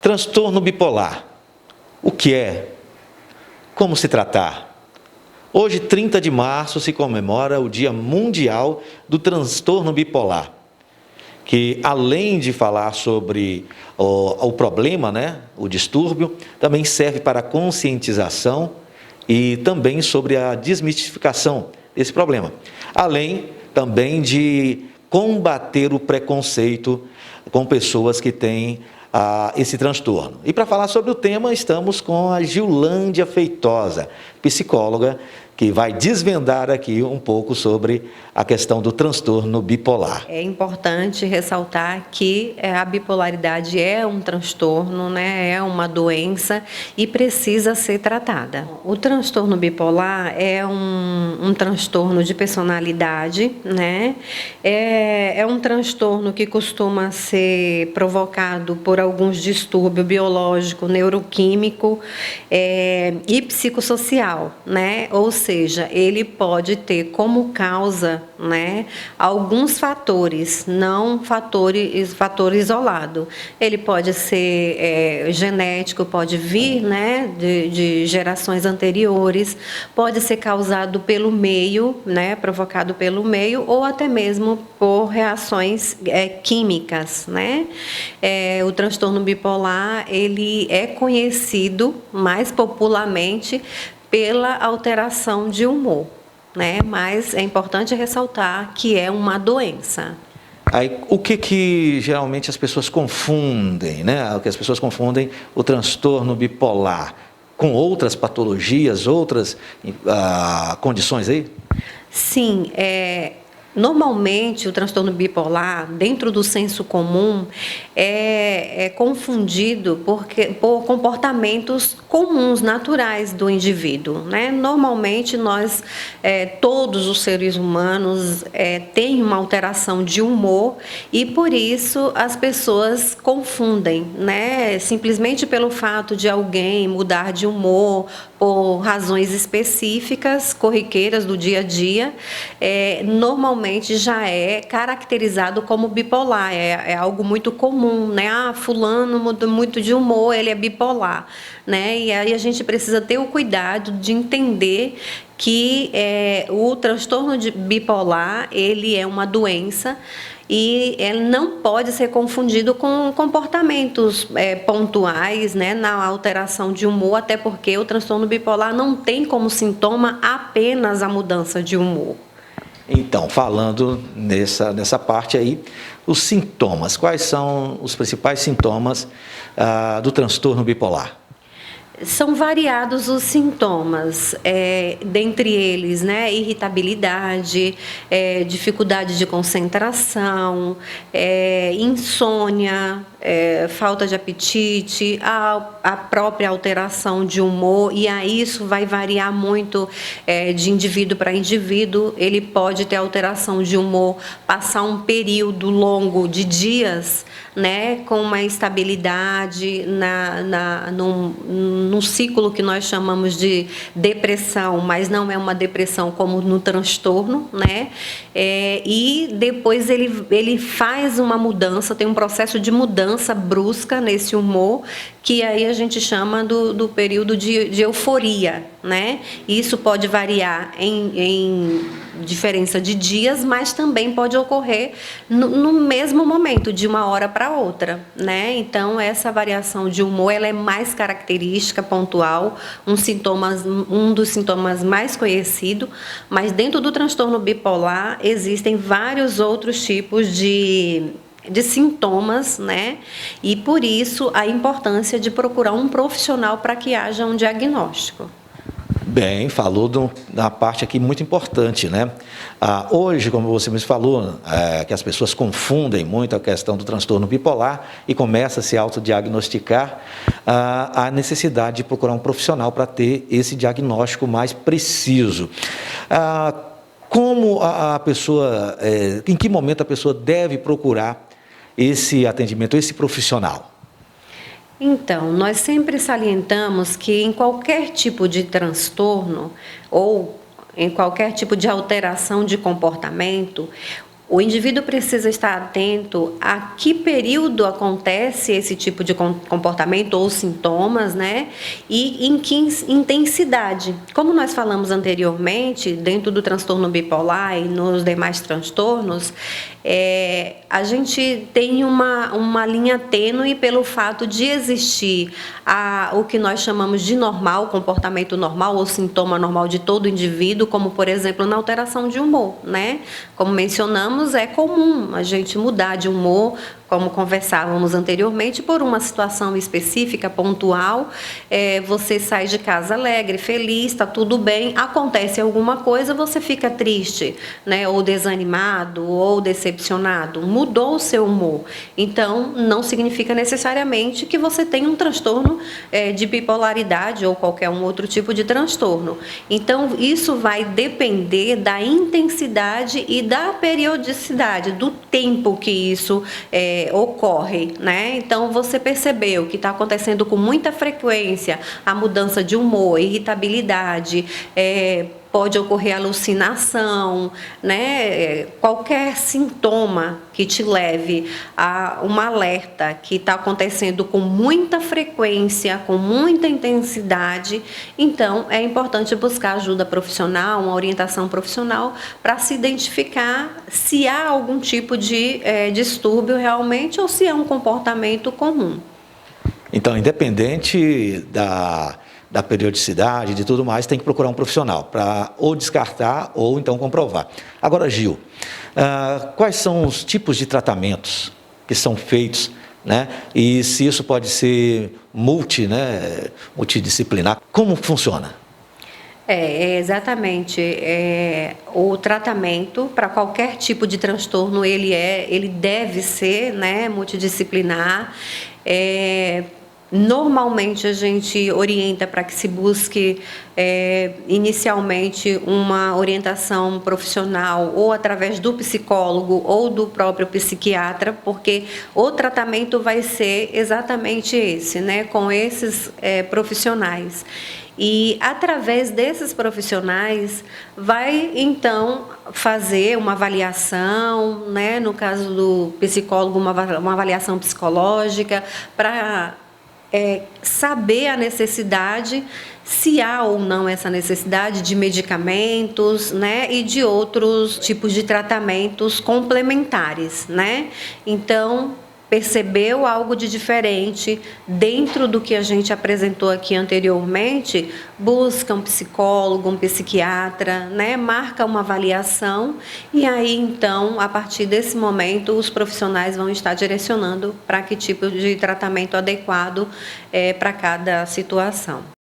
Transtorno bipolar. O que é? Como se tratar? Hoje, 30 de março, se comemora o Dia Mundial do Transtorno Bipolar, que além de falar sobre o problema, né, o distúrbio, também serve para a conscientização e também sobre a desmistificação desse problema. Além também de combater o preconceito com pessoas que têm esse transtorno. E para falar sobre o tema, estamos com a Gilândia Feitosa, psicóloga, que vai desvendar aqui um pouco sobre a questão do transtorno bipolar. É importante ressaltar que a bipolaridade é um transtorno, né? É uma doença e precisa ser tratada. O transtorno bipolar é um transtorno de personalidade, né? É um transtorno que costuma ser provocado por alguns distúrbios biológico, neuroquímico e psicossocial, né? Ou seja, ele pode ter como causa, né, alguns fatores, não fator isolado. Ele pode ser genético, pode vir, né, de gerações anteriores, pode ser causado pelo meio, né, provocado pelo meio, ou até mesmo por reações químicas, né? O transtorno bipolar, ele é conhecido mais popularmente pela alteração de humor, né? Mas é importante ressaltar que é uma doença. Aí, o que geralmente as pessoas confundem, né? O que as pessoas confundem o transtorno bipolar com outras patologias, outras condições aí? Sim, normalmente, o transtorno bipolar, dentro do senso comum, é confundido por comportamentos comuns, naturais do indivíduo, né? Normalmente, todos os seres humanos têm uma alteração de humor e, por isso, as pessoas confundem, né? Simplesmente pelo fato de alguém mudar de humor por razões específicas, corriqueiras do dia a dia, normalmente já é caracterizado como bipolar, é algo muito comum, né? Fulano muda muito de humor, ele é bipolar, né? E aí a gente precisa ter o cuidado de entender que o transtorno bipolar, ele é uma doença e ele não pode ser confundido com comportamentos pontuais, né, na alteração de humor, até porque o transtorno bipolar não tem como sintoma apenas a mudança de humor. Então, falando nessa parte aí, os sintomas, quais são os principais sintomas do transtorno bipolar? São variados os sintomas, dentre eles, né, irritabilidade, dificuldade de concentração, insônia, falta de apetite, a própria alteração de humor, e aí isso vai variar muito de indivíduo para indivíduo. Ele pode ter alteração de humor, passar um período longo de dias, né, com uma estabilidade num ciclo que nós chamamos de depressão, mas não é uma depressão como no transtorno, né? E depois ele faz uma mudança, tem um processo de mudança brusca nesse humor, que aí a gente chama do período de euforia, né? Isso pode variar em diferença de dias, mas também pode ocorrer no mesmo momento, de uma hora para outra, né? Então, essa variação de humor, ela é mais característica, pontual, um dos sintomas mais conhecidos, mas dentro do transtorno bipolar existem vários outros tipos de sintomas, né? E por isso a importância de procurar um profissional para que haja um diagnóstico. Bem, falou da parte aqui muito importante, né? Hoje, como você mesmo falou, que as pessoas confundem muito a questão do transtorno bipolar e começa a se autodiagnosticar, a necessidade de procurar um profissional para ter esse diagnóstico mais preciso. Como a pessoa, em que momento a pessoa deve procurar esse atendimento, esse profissional? Então, nós sempre salientamos que em qualquer tipo de transtorno ou em qualquer tipo de alteração de comportamento, O indivíduo precisa estar atento a que período acontece esse tipo de comportamento ou sintomas, né? E em que intensidade. Como nós falamos anteriormente, dentro do transtorno bipolar e nos demais transtornos, a gente tem uma linha tênue pelo fato de existir o que nós chamamos de normal, comportamento normal ou sintoma normal de todo indivíduo, como, por exemplo, na alteração de humor, né? Como mencionamos, é comum a gente mudar de humor, como conversávamos anteriormente, por uma situação específica, pontual. Você sai de casa alegre, feliz, está tudo bem, acontece alguma coisa, você fica triste, né? Ou desanimado, ou decepcionado, mudou o seu humor. Então, não significa necessariamente que você tem um transtorno de bipolaridade ou qualquer outro tipo de transtorno. Então, isso vai depender da intensidade e da periodicidade, do tempo que isso ocorre, né? Então, você percebeu que está acontecendo com muita frequência a mudança de humor, irritabilidade, pode ocorrer alucinação, né? Qualquer sintoma que te leve a um alerta que está acontecendo com muita frequência, com muita intensidade, então é importante buscar ajuda profissional, uma orientação profissional, para se identificar se há algum tipo de distúrbio realmente ou se é um comportamento comum. Então, independente da periodicidade e de tudo mais, tem que procurar um profissional para ou descartar ou então comprovar. Agora, Gil, quais são os tipos de tratamentos que são feitos, né? E se isso pode ser multidisciplinar? Como funciona? Exatamente. O tratamento para qualquer tipo de transtorno, ele deve ser, né, multidisciplinar. Normalmente a gente orienta para que se busque inicialmente uma orientação profissional ou através do psicólogo ou do próprio psiquiatra, porque o tratamento vai ser exatamente esse, né, com esses profissionais. E através desses profissionais vai então fazer uma avaliação, né, no caso do psicólogo, uma avaliação psicológica para saber a necessidade, se há ou não essa necessidade de medicamentos, né, e de outros tipos de tratamentos complementares, né? Então, percebeu algo de diferente dentro do que a gente apresentou aqui anteriormente, busca um psicólogo, um psiquiatra, né? Marca uma avaliação e aí, então, a partir desse momento, os profissionais vão estar direcionando para que tipo de tratamento adequado para cada situação.